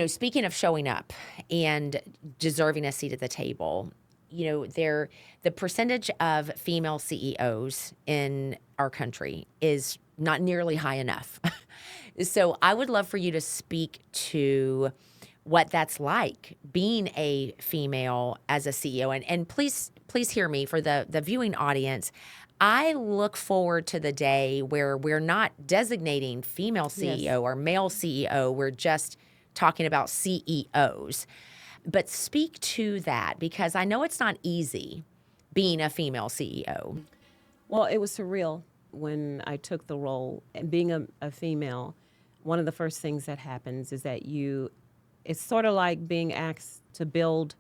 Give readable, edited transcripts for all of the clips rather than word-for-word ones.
Speaking of showing up and deserving a seat at the table, the percentage of female CEOs in our country is not nearly high enough. So I would love for you to speak to what that's like being a female as a CEO. And please hear me for the viewing audience. I look forward to the day where we're not designating female Yes. CEO or male CEO. We're just talking about CEOs. But speak to that because I know it's not easy being a female CEO. Well, it was surreal when I took the role. And being a female, one of the first things that happens is that it's sort of like being asked to build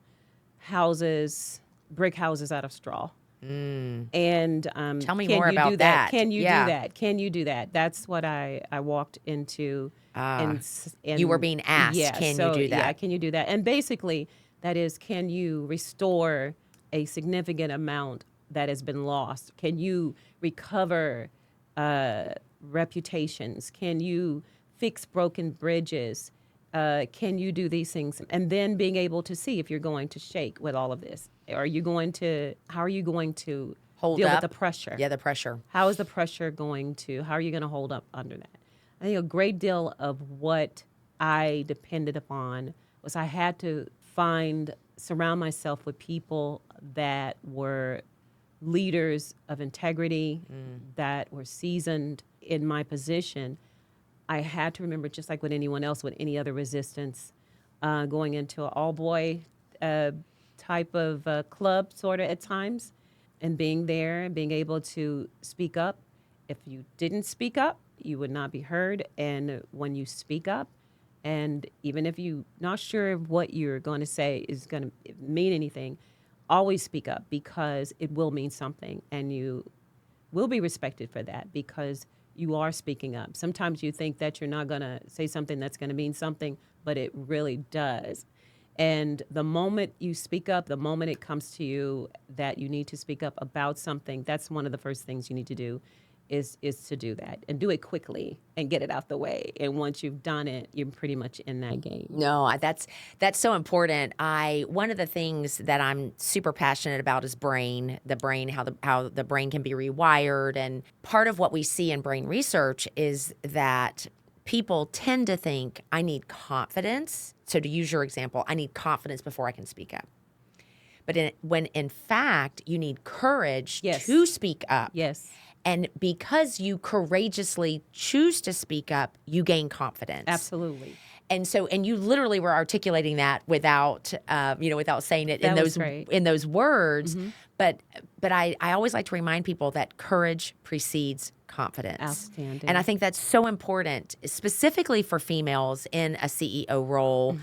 houses, brick houses out of straw. And Tell me can more you about do that? that. Can you Yeah. do that? Can you do that? That's what I walked into. And You were being asked, yeah, can you so do yeah, that? can you do that? And basically, that is, can you restore a significant amount that has been lost? Can you recover reputations? Can you fix broken bridges? Can you do these things? And then being able to see if you're going to shake with all of this. How are you going to Hold deal up. with the pressure? Yeah, the pressure. How is the pressure how are you going to hold up under that? I think a great deal of what I depended upon was I had to surround myself with people that were leaders of integrity, that were seasoned in my position. I had to remember, just like with anyone else, with any other resistance, going into an all-boy type of club, sort of at times, and being there and being able to speak up. If you didn't speak up, you would not be heard. And when you speak up, and even if you're not sure if what you're going to say is going to mean anything, always speak up because it will mean something, and you will be respected for that because you are speaking up. Sometimes you think that you're not going to say something that's going to mean something, but it really does. And the moment you speak up, the moment it comes to you that you need to speak up about something, that's one of the first things you need to do is to do that and do it quickly and get it out the way. And once you've done it, you're pretty much in that game. No, that's so important. One of the things that I'm super passionate about is the brain, how the brain can be rewired, and part of what we see in brain research is that people tend to think I need confidence. So to use your example, I need confidence before I can speak up. But when in fact you need courage Yes. to speak up. Yes. And because you courageously choose to speak up, you gain confidence. Absolutely. And you literally were articulating that without saying it That was great. in those words. But I always like to remind people that courage precedes confidence. Outstanding. And I think that's so important, specifically for females in a CEO role.